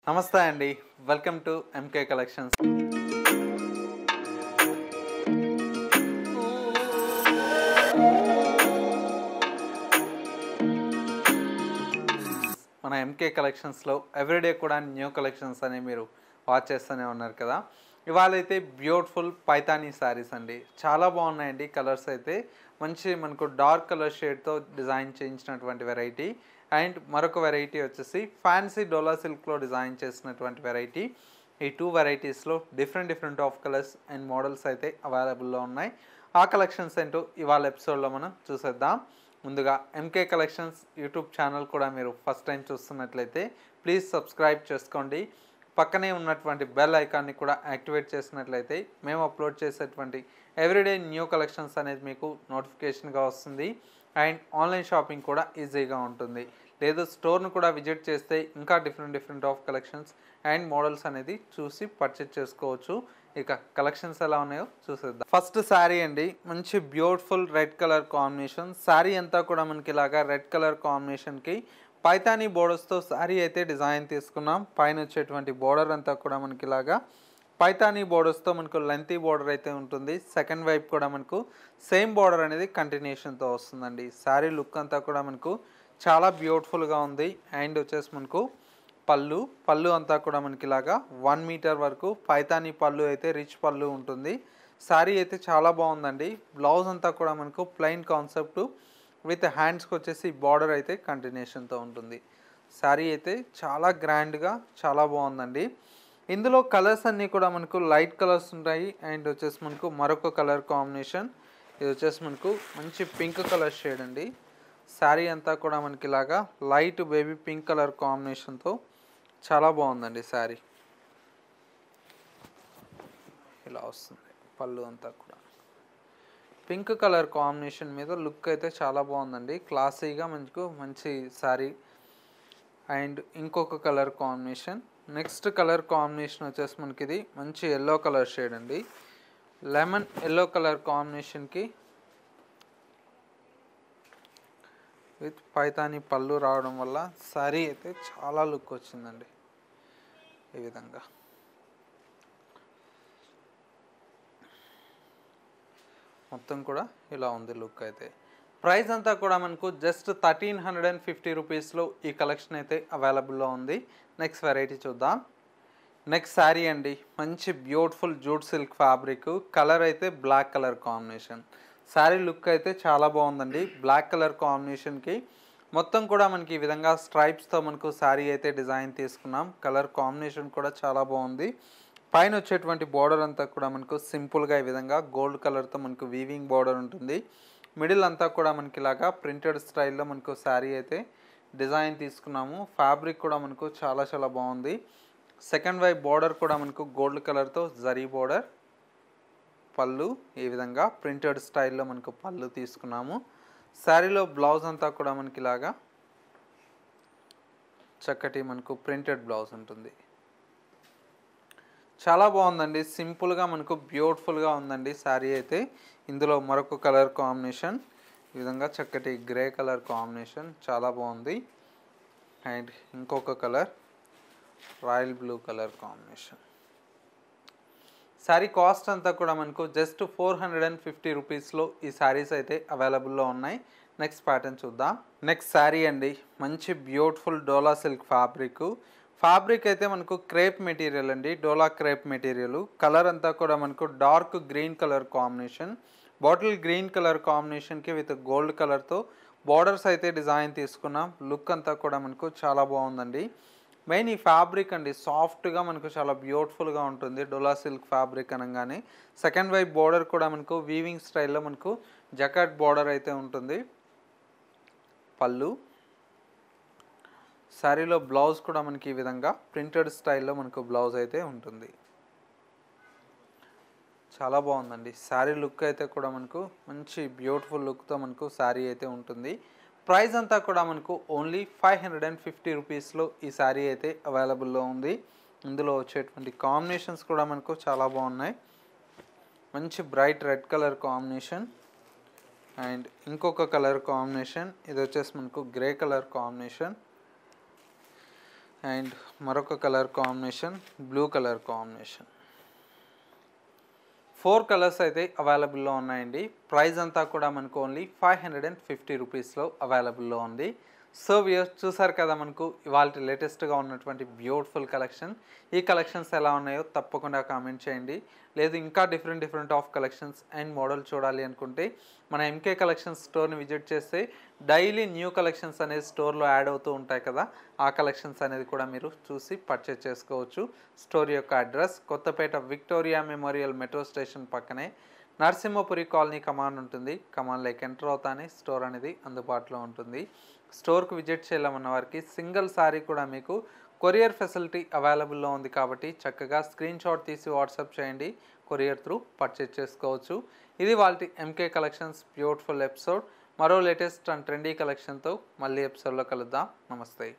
నమస్తే అండి. Welcome to MK collections. మన ఎంకే కలెక్షన్స్లో ఎవ్రీడే కూడా న్యూ కలెక్షన్స్ అనేవి మీరు వాచ్ చేస్తూనే ఉన్నారు కదా. ఇవాళ అయితే బ్యూటిఫుల్ పైతానీ శారీస్ అండి. చాలా బాగున్నాయండి. కలర్స్ అయితే మంచి మనకు డార్క్ కలర్ షేడ్తో డిజైన్ చేయించినటువంటి వెరైటీ. అండ్ మరొక వెరైటీ వచ్చేసి ఫ్యాన్సీ డోలా సిల్క్లో డిజైన్ చేసినటువంటి వెరైటీ. ఈ టూ వెరైటీస్లో different of colours and models అయితే అవైలబుల్లో ఉన్నాయి. ఆ కలెక్షన్స్ ఏంటో ఇవాళ ఎపిసోడ్లో మనం చూసేద్దాం. ముందుగా ఎంకే కలెక్షన్స్ యూట్యూబ్ ఛానల్ కూడా మీరు ఫస్ట్ టైం చూస్తున్నట్లయితే ప్లీజ్ సబ్స్క్రైబ్ చేసుకోండి. పక్కనే ఉన్నటువంటి బెల్ ఐకాన్ని కూడా యాక్టివేట్ చేసినట్లయితే మేము అప్లోడ్ చేసేటువంటి ఎవ్రీడే న్యూ కలెక్షన్స్ అనేది మీకు నోటిఫికేషన్గా వస్తుంది. అండ్ ఆన్లైన్ షాపింగ్ కూడా ఈజీగా ఉంటుంది. లేదు స్టోర్ను కూడా విజిట్ చేస్తే ఇంకా different of collections and models అనేది చూసి పర్చేజ్ చేసుకోవచ్చు. ఇక కలెక్షన్స్ ఎలా ఉన్నాయో చూసేద్దాం. ఫస్ట్ శారీ అండి, మంచి beautiful red colour combination. Sari అంతా కూడా మనకి ఇలాగా రెడ్ కలర్ కాంబినేషన్కి పైతానీ బోర్డర్స్తో శారీ అయితే డిజైన్ తీసుకున్నాం. పైన వచ్చేటువంటి బోర్డర్ అంతా కూడా మనకి ఇలాగా పైతానీ బోర్డర్స్తో మనకు లెంతీ బోర్డర్ అయితే ఉంటుంది. సెకండ్ వైపు కూడా మనకు సేమ్ బోర్డర్ అనేది కంటిన్యూషన్తో వస్తుందండి. శారీ లుక్ అంతా కూడా మనకు చాలా బ్యూటిఫుల్గా ఉంది. అండ్ వచ్చేసి మనకు పళ్ళు అంతా కూడా మనకి ఇలాగా 1 మీటర్ వరకు పైతానీ పళ్ళు అయితే రిచ్ పళ్ళు ఉంటుంది. శారీ అయితే చాలా బాగుందండి. బ్లౌజ్ అంతా కూడా మనకు ప్లెయిన్ కాన్సెప్ట్ విత్ హ్యాండ్స్కి వచ్చేసి బార్డర్ అయితే కంటిన్యూషన్తో ఉంటుంది. శారీ అయితే చాలా గ్రాండ్గా చాలా బాగుందండి. ఇందులో కలర్స్ అన్నీ కూడా మనకు లైట్ కలర్స్ ఉంటాయి. అండ్ వచ్చేసి మనకు మరొక కలర్ కాంబినేషన్, ఇది వచ్చేసి మనకు మంచి పింక్ కలర్ షేడ్ అండి. శారీ అంతా కూడా మనకి ఇలాగా లైట్ బేబీ పింక్ కలర్ కాంబినేషన్తో చాలా బాగుందండి. శారీ ఇలా వస్తుంది. పళ్ళు అంతా కూడా పింక్ కలర్ కాంబినేషన్ మీద లుక్ అయితే చాలా బాగుందండి. క్లాసీగా మంచి శారీ. అండ్ ఇంకొక colour combination, next colour combination వచ్చేసి మనకి ఇది మంచి ఎల్లో కలర్ షేడ్ అండి. లెమన్ ఎల్లో కలర్ కాంబినేషన్కి విత్ పైతానీ పళ్ళు రావడం వల్ల శారీ అయితే చాలా లుక్ వచ్చిందండి. ఈ విధంగా మొత్తం కూడా ఇలా ఉంది లుక్ అయితే. ప్రైస్ అంతా కూడా మనకు జస్ట్ 1350 రూపీస్లో ఈ కలెక్షన్ అయితే అవైలబుల్లో ఉంది. నెక్స్ట్ వెరైటీ చూద్దాం. నెక్స్ట్ శారీ అండి, మంచి beautiful jute silk fabric. Colour అయితే black colour combination. Sari look అయితే చాలా బాగుందండి. బ్లాక్ కలర్ కాంబినేషన్కి మొత్తం కూడా మనకి ఈ విధంగా స్ట్రైప్స్తో మనకు శారీ అయితే డిజైన్ తీసుకున్నాం. కలర్ కాంబినేషన్ కూడా చాలా బాగుంది. పైన వచ్చేటువంటి బార్డర్ అంతా కూడా మనకు సింపుల్గా ఈ విధంగా గోల్డ్ కలర్తో మనకు వీవింగ్ బార్డర్ ఉంటుంది. మిడిల్ అంతా కూడా మనకి ఇలాగా ప్రింటెడ్ స్టైల్లో మనకు శారీ అయితే డిజైన్ తీసుకున్నాము. ఫ్యాబ్రిక్ కూడా మనకు చాలా బాగుంది. సెకండ్ వైపు బార్డర్ కూడా మనకు గోల్డ్ కలర్తో జరీ బార్డర్. పళ్ళు ఈ విధంగా ప్రింటెడ్ స్టైల్లో మనకు పళ్ళు తీసుకున్నాము. శారీలో బ్లౌజ్ అంతా కూడా మనకి ఇలాగా చక్కటి మనకు ప్రింటెడ్ బ్లౌజ్ ఉంటుంది. చాలా బాగుందండి. సింపుల్గా మనకు బ్యూటిఫుల్గా ఉందండి శారీ అయితే. ఇందులో మరొక కలర్ కాంబినేషన్, ఈ విధంగా చక్కటి గ్రే కలర్ కాంబినేషన్ చాలా బాగుంది. అండ్ ఇంకొక colour royal blue colour combination. Sari cost అంతా కూడా మనకు జస్ట్ 450 రూపీస్లో ఈ శారీస్ అయితే అవైలబుల్లో ఉన్నాయి. నెక్స్ట్ ప్యాటర్న్ చూద్దాం. నెక్స్ట్ శారీ అండి, మంచి బ్యూటిఫుల్ డోలా సిల్క్ ఫ్యాబ్రిక్ అయితే మనకు క్రేప్ మెటీరియల్ అండి. డోలా క్రేప్ మెటీరియల్. కలర్ అంతా కూడా మనకు dark green colour combination, bottle green colour కాంబినేషన్కి విత్ గోల్డ్ కలర్తో బార్డర్స్ అయితే డిజైన్ తీసుకున్నాం. లుక్ అంతా కూడా మనకు చాలా బాగుందండి. మెయిన్ ఈ ఫ్యాబ్రిక్ అండి సాఫ్ట్గా మనకు చాలా బ్యూటిఫుల్గా ఉంటుంది. డోలా సిల్క్ ఫ్యాబ్రిక్ అనగానే సెకండ్ వైపు బార్డర్ కూడా మనకు వీవింగ్ స్టైల్లో మనకు జకాట్ బార్డర్ అయితే ఉంటుంది. పళ్ళు, శారీలో బ్లౌజ్ కూడా మనకి ఈ విధంగా ప్రింటెడ్ స్టైల్లో మనకు బ్లౌజ్ అయితే ఉంటుంది. చాలా బాగుందండి. శారీ లుక్ అయితే కూడా మనకు మంచి బ్యూటిఫుల్ లుక్తో మనకు శారీ అయితే ఉంటుంది. ప్రైస్ అంతా కూడా మనకు ఓన్లీ 550 రూపీస్లో ఈ శారీ అయితే అవైలబుల్లో ఉంది. ఇందులో వచ్చేటువంటి కాంబినేషన్స్ కూడా మనకు చాలా బాగున్నాయి. మంచి bright red colour combination and ఇంకొక కలర్ కాంబినేషన్, ఇది వచ్చేసి మనకు గ్రే కలర్ కాంబినేషన్. అండ్ మరొక colour combination blue colour combination. 4 colours అయితే అవైలబుల్లో ఉన్నాయండి. ప్రైస్ అంతా కూడా మనకు ఓన్లీ 550 రూపీస్లో అవైలబుల్లో ఉంది. సో వ్యూయర్స్ చూసారు కదా మనకు ఇవాళ లేటెస్ట్గా ఉన్నటువంటి బ్యూటిఫుల్ కలెక్షన్. ఈ కలెక్షన్స్ ఎలా ఉన్నాయో తప్పకుండా కామెంట్ చేయండి. లేదు ఇంకా different of collections and model చూడాలి అనుకుంటే మన ఎంకే కలెక్షన్స్ స్టోర్ని విజిట్ చేస్తే డైలీ న్యూ కలెక్షన్స్ అనేది స్టోర్లో యాడ్ అవుతూ ఉంటాయి కదా, ఆ కలెక్షన్స్ అనేది కూడా మీరు చూసి పర్చేజ్ చేసుకోవచ్చు. స్టోర్ యొక్క address Kothapet Victoria Memorial metro station పక్కనే నరసింహపురి కాలనీ కమాన్ ఉంటుంది. కమాన్లోకి ఎంటర్ అవుతానే స్టోర్ అనేది అందుబాటులో ఉంటుంది. స్టోర్కు విజిట్ చేయాలన్న వారికి సింగిల్ సారీ కూడా మీకు కొరియర్ ఫెసిలిటీ అవైలబుల్లో ఉంది కాబట్టి చక్కగా స్క్రీన్ షాట్ తీసి వాట్సాప్ చేయండి, కొరియర్ త్రూ పర్చేజ్ చేసుకోవచ్చు. ఇది వాళ్ళ ఎంకే కలెక్షన్స్ బ్యూటిఫుల్ ఎపిసోడ్. మరో లేటెస్ట్ అండ్ ట్రెండీ కలెక్షన్తో మళ్ళీ ఎపిసోడ్లో కలుద్దాం. నమస్తే.